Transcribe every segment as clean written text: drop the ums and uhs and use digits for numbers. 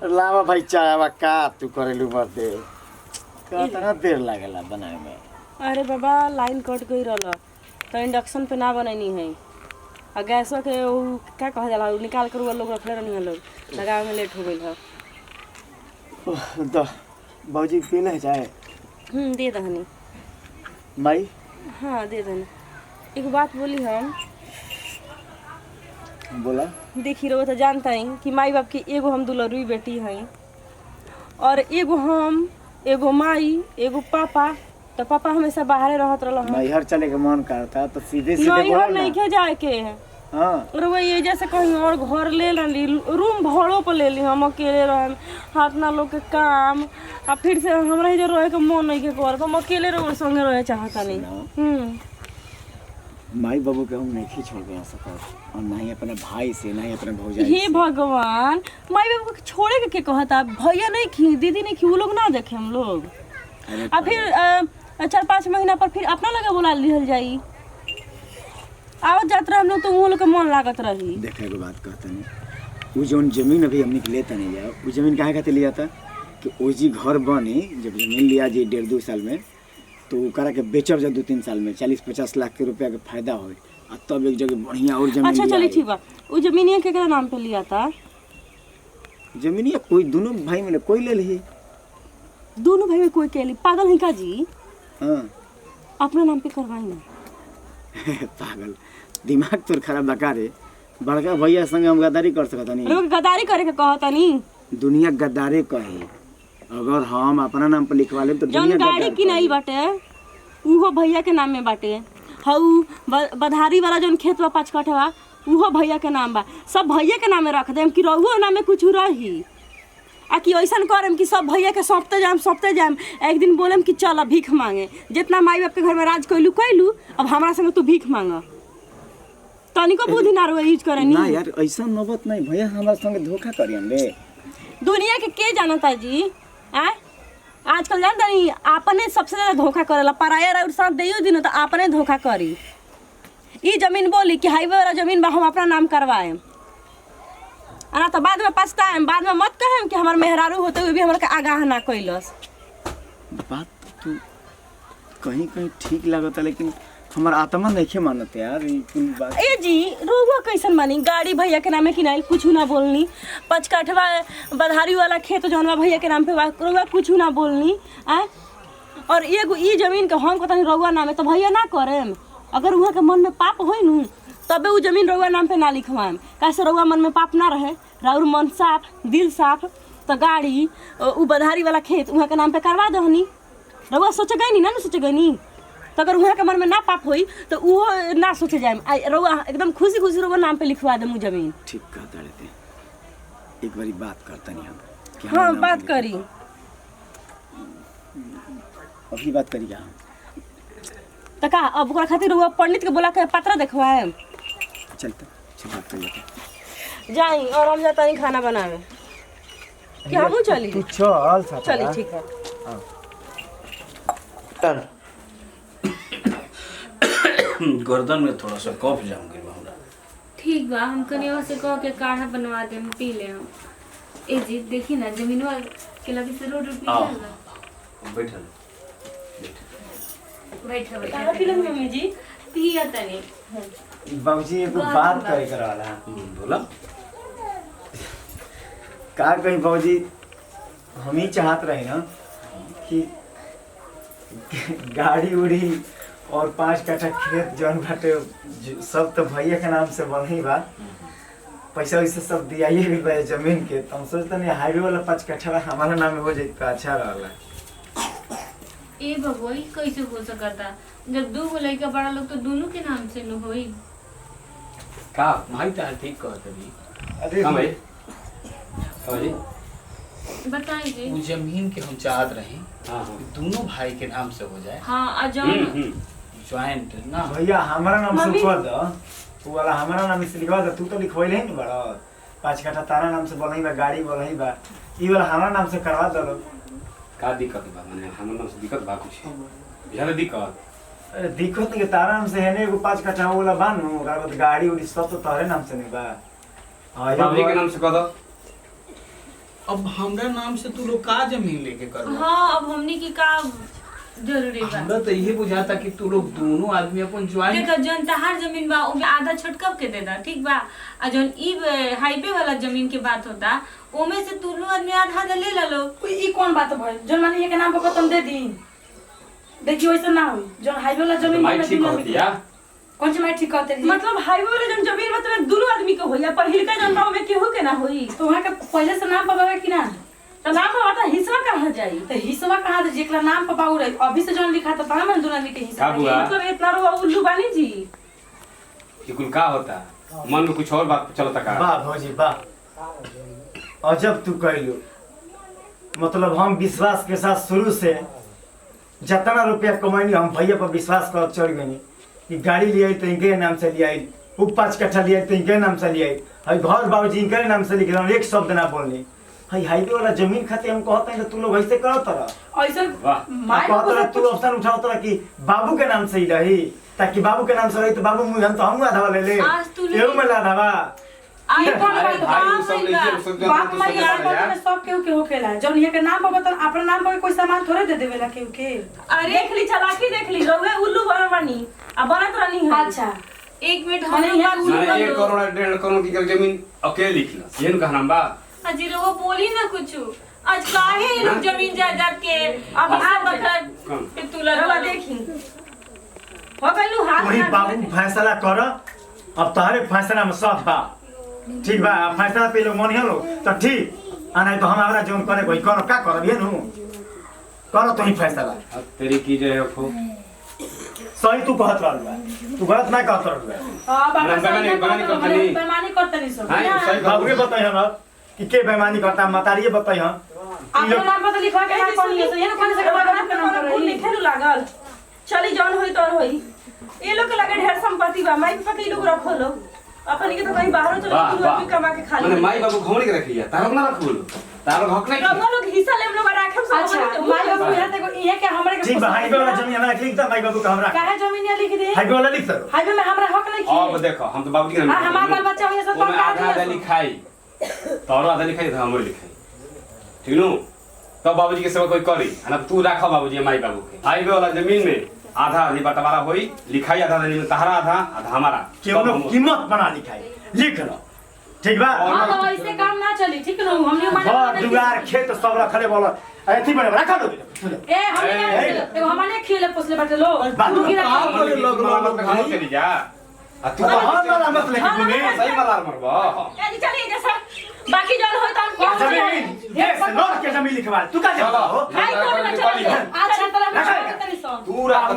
लावा भाई चाहवा का तू करेलू मर्दे कितना देर लागेला बनाए में। अरे बाबा लाइन कट गई रहल तो इंडक्शन पे ना बनैनी है और गैसवा के उ क्या कहा जाला उ निकाल कर वो लोग रखले रहनी है लोग लगावे में लेट हो गई है। तो बाबूजी पीना है चाय? दे दहनी माई। हाँ दे दहनी। एक बात बोली हम बोला। देखी रहो तो जानता है कि माई बाप की एगो हम दुलरुई बेटी हैं और एगो हम एगो माई एगो पापा। तो पापा हमेशा बाहर रहत रहल हैं। नैहर चले के मन करता तो सीधे सीधे बोला नैहर नहीं के जाए के है। हां और वो ये जैसे कहीं और घर ले ली रूम भाड़ों पर ले ली हम अकेले रहन हाथ ना लोग के काम आ फिर से हमरा ही जो रहे के मन नहीं के कर हम अकेले रह संगे रहे चाहता नहीं। माई बाबू के हम नहीं छोड़ के आ सकत और ना ही अपने भाई से ना ही अपने भौजाई हे भगवान माई बाबू को छोड़े के कहता भैया नहीं खी दीदी नहीं खी वो लोग ना देखे हम लोग आ फिर 4-5 महीना पर फिर अपना लगे बुला लिहल जाई आवत जात रहे हम लोग तो वो लोग के मन लागत रही। देखे के बात कहता नहीं वो जोन जमीन अभी हमने के लेता नहीं जाओ वो जमीन काहे खातिर लिया था कि ओजी घर बने जब जमीन लिया जी 1.5-2 साल में तो करा के बेचब जा 2-3 साल में 40-50 लाख के रुपया के फायदा हो और तब एक जगह बढ़िया और जमीन। अच्छा चलिए ठीक बा वो जमीनिया केकरा नाम पे लिया था? जमीनिया कोई दोनों भाई में कोई ले ली। दोनों भाई में कोई के ली पागल है का जी? हां अपने नाम पे करवाई ना। पागल दिमाग तोर खराब बका रे बड़का भैया संग हम गद्दारी कर सकत नहीं। लोग गद्दारी करे के कहता नहीं दुनिया गद्दारे कहे अगर हम अपना नाम पर लिखवा ले तो दुनिया गाड़ी की नहीं बाटे उहो भैया के नाम में बाटे हऊ बधारी वाला जोन खेत बा 5 कठवा उहो भैया के नाम बा सब भैया के नाम में रख देम कि रहुओ नाम में कुछ रही आ कि ऐसा करम कि सब भैया के सौंपते जाम एक दिन बोलम कि चल भीख मांगे जितना माई बाप के घर में राज कैलू अब हमारा संग तू भीख मांग तनिको बुद्धि ना रहे यूज करे ना यार ऐसा नौबत नहीं भैया हमारे संग धोखा करियन रे दुनिया के जानता जी आ आजकल जानता नहीं आपने सबसे ज्यादा धोखा करेला पराया और साथ देइयो दिन तो आपने धोखा करी ई जमीन बोली कि हाईवे वाला जमीन बा हम अपना नाम करवाएम अना तो बाद में पछताएम बाद में मत कहेम कि हमार मेहरारू होते हुए भी हमरा के आगाह ना कइलस। बात तू कहीं कहीं ठीक लागता लेकिन हमार आत्मा नहीं मानत यार ई बात। ए जी रोगवा कैसन मानी गाड़ी भैया के नामे किनाइल कुछ ना बोलनी 5 कठवा बधारी वाला खेत जौनवा भैया के नाम पे रोगवा कुछ ना बोलनी आ और एगो ई जमीन के हम कहता रोगवा नाम है तो भैया ना करेम अगर वहाँ के मन में पाप होई नु तबे वो जमीन रोगवा नाम पे ना लिखवाएम कैसे रोगवा मन में पाप ना रहे राउर मन साफ दिल साफ तो गाड़ी उ बधारी वाला खेत वहाँ के नाम पे करवा दहनी रोगवा सोचे गई ना सोचे गई तो अगर वहाँ के मन में ना पाप होई तो वो ना सोचे जाए रोवा एकदम खुशी खुशी रोवा नाम पे लिखवा दे मुझे जमीन। ठीक कहता रहते एक बारी बात करता नहीं हम हाँ बात करी अभी बात करी हम तो का अब ओकरा खातिर रोवा पंडित के बोला के पत्र देखवाए चलते चल बात कर लेते जाई और हम जाता नहीं खाना बनावे कि हमहू चली तू चल साथ चली ठीक है चल गर्दन में थोड़ा सा कफ जाम गइल बा हमरा। ठीक बा हम कनिया से कह के काढ़ा बनवा दे हम पी ले हम ए जी देखी ना जमीनवा के लगे से रोड पे आओ चल बैठल बैठा कहां पी ले मम्मी जी पिया तनी बाबूजी एगो बात करे करवाला बोला का कहीं बाबूजी हम ही चाहत रहे ना कि गाड़ी उड़ी और 5 कट्ठा खेत जौन बाटे सब तो भैया के नाम से बन ही बा पैसा वैसे सब दियाइए भी बा जमीन के तो हम सोचते नहीं हाईवे वाला 5 कट्ठा हमारा नाम में हो जाए तो अच्छा रहला। ए बबोई कैसे हो सकता जब दो गो लड़का बड़ा लोग तो दोनों के नाम से न होई का माई ता ठीक कहत भी अरे हां भाई भाई बताई जी वो जमीन के हम चाहत रहे हां दोनों भाई के नाम से हो जाए हां अजम ज्वाइंट ना भैया हमारा नाम से लिखवा दो तू वाला हमारा नाम से लिखवा दो तू तो लिखवाइले ही नहीं बड़ा 5 कट्ठा तारा नाम से बनही बा गाड़ी बनही बा ई वाला हमारा नाम से करवा दो का दिक्कत बा माने हमर नाम से दिक्कत बा कुछ बिहार दिक्कत अरे दिक्कत नहीं के तारा नाम से है ने एगो 5 कट्ठा वाला बानू ओकरा बाद गाड़ी उड़ी सब तो तारे नाम से नहीं बा हां बाबूजी के नाम से कह दो अब हमरा नाम से तू लोग का जमीन लेके कर हाँ अब हमनी की का जरूरी बा। हमरा तो यही बुझाता कि तू लोग दोनों आदमी अपन ज्वाइन देखो जौन तहार जमीन बा ओमे आधा छोटकब के दे दा ठीक बा। आ जौन ई हाईवे वाला जमीन के बात होता ओमे से तू लोग आदमी आधा आधा ले लो। ई कौन बात भाई जौन मानी के नाम पर तुम दे दी देखिए वैसा ना हो जौन हाईवे वाला जमीन माइक ठीक कर दिया। कौन सी माइक ठीक करते रही मतलब हाईवे वाला जौन जमीन मतलब दोनों आदमी के होई या पहिलका जौन नाम में केहू के ना होई तो वहां के पहले से नाम पबावे कि ना तो नाम पर आता हिस्सा कहां जाई तो हिस्सा कहां दे जेकरा नाम पबाऊ रही अभी से जौन लिखा तो तना में दोनों आदमी के हिस्सा का बुआ? मतलब इतना रुआ उल्लू बानी जी कि कुल का होता मन में कुछ और बात चलता का। वाह भौजी वाह अजब तू कहलू। मतलब हम विश्वास के साथ शुरू से जितना रुपया कमाई हम भैया पर विश्वास कर चढ़ गई कि गाड़ी लिया तो इनके नाम से लिया वो 5 कट्ठा लिया तो इनके नाम से लिया घर बाबूजी इनके नाम से लिख रहा एक शब्द ना बोलने हाईवे वाला जमीन खातिर हम कहते हैं तू लोग ऐसे करो तरह ऐसे कहते तू ऑप्शन उठाओ तरह कि बाबू के नाम से ही रही ताकि बाबू के नाम से रही तो बाबू मुझे तो हम आधा ले ले एहू में लाधावा ये कौन अरे बात भाई वो सब नहीं बाप माई यार में सब केहू केहू केला जौन ये के नाम पर बता अपना नाम पर कोई सामान थोड़े दे देवेला केहू के अरे देख ली चालाकी देख ली रहुए उल्लू बनवानी अब बनत रहनी है अच्छा एक मिनट माने यहाँ मैंने 1 करोड़ 1.5 करोड़ की जमीन अकेले लिख ला ये कहना बा अजी वो बोली ना कुछ आज काहे ये लोग जमीन जायदाद के अब आ बखत पे तुला रवा देखी हो गइलू हाथ वही बाबू फैसला कर अब तहरे फैसला में सब बा ठीक बा फैसला पे लोग मन लो तो ठीक आ नहीं तो हम हमरा जोन करे कोई करो का करब ये नु करो तो ही फैसला अब तेरी की जय हो सही तू कहत रहल तू गलत ना कहत रहल हां बाबा बेईमानी बेईमानी करतनी सब हां सही बाबूए बताई हम कि के बेईमानी करता मतारिए बताई हम अपना नाम पर लिखवा के ना कोनी ये ना कोनी से बाबा के नाम पर लिखे नु लागल चली जौन होई तोर होई ये लोग के लगे ढेर संपत्ति बा माई पापा के लोग रखो लो अपन के तो कहीं बाहर चलो तू लोग भी कमा के खा ले माने माई बाबू घोड़ी के रखिया तारो ना रखो तारो हक नहीं हम लोग हिस्सा लेम लोग राखम सब अच्छा माई बाबू यहाँ तक ये के हमरे के ठीक बा हाईवे वाला जमीन हमरा लिख द माई बाबू का हमरा काहे जमीन ये लिख दे हाईवे वाला लिख दो हाईवे में हमरा हक नहीं अब देखो हम तो बाबूजी के हां हमार बाल बच्चा होय सब आधा आधा लिखाई तारो आधा लिखाई तो हम लिखाई ठीक नु तब बाबूजी के सेवा कोई करी ना तू राखो बाबूजी माई बाबू के हाईवे वाला जमीन में आधा आधी बंटवारा होई लिखाई आधा जमीन तहरा आधा आधा हमारा केहू लोग कीमत बना लिखाई लिख लो ठीक बा हां बाबा ऐसे काम ना चली ठीक न हमने घर दुआर खेत सब रखले बोल अथी बने रखा दो ए हमने एगो हमने खेले पोसले बाटे लो बात की रखा करे लोग घर चली जा आ तू हम वाला मत लेके तूने सही मलार मरबा ए चली जैसा बाकी जौन होय त हम जमीन ये नोट के जमीन लिखवा तू का जाओ हो हाई कोर्ट में चली अच्छा तरह में तनी सो तू राख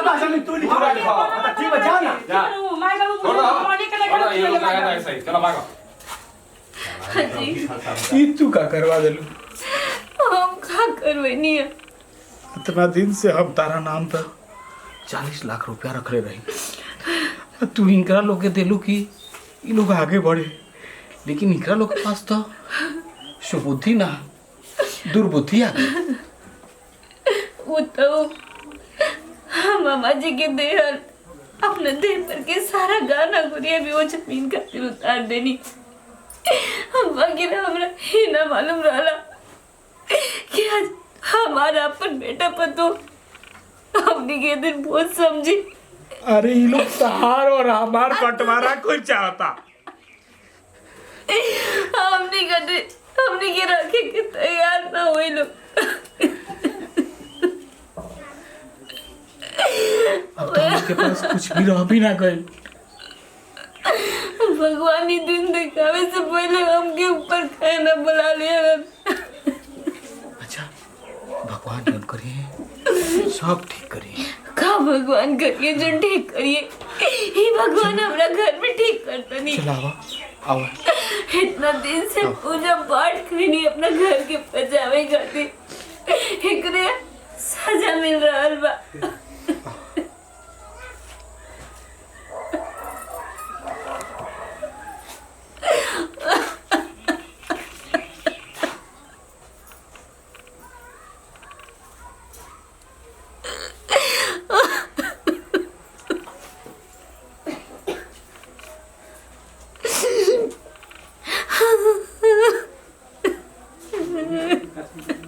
का जमीन तू लिखवा ठीक बा जा ना माई बाबू मनी के लगे सही चलो भागो जी ई तू का करवा देलू हम का करवेनी है। इतना दिन से हम तारा नाम पर 40 लाख रुपया रखले रही तू इनकरा लोग के देलू कि ई लोग आगे बढ़े लेकिन इनकरा लोग के पास तो सुबुद्धि ना दुर्बुद्धि आ गई वो तो हम मामा जी के देहल अपने देह पर के सारा गाना गुड़िया भी वो जमीन खातिर उतार देनी हम बाकी हमरा ही ना मालूम रहला कि आज हमारा अपन बेटा पतो हमने के दिन बहुत समझी। अरे ये लोग सहार और हमार बंटवारा कोई चाहता हमने के रखे के तैयार ना हुए लोग। अब तो उनके पास कुछ भी रह भी ना गए। भगवान ही दिन दिखावे से पहले हमके ऊपर खाना बुला लिया। अच्छा भगवान जन करिए सब ठीक करिए का भगवान करिए जो ठीक करिए ही भगवान हमारा घर में ठीक करता नहीं। चला आओ इतना दिन से पूजा पाठ करी अपना घर के बचावे खातिर एकरे सजा मिल रहा बा। है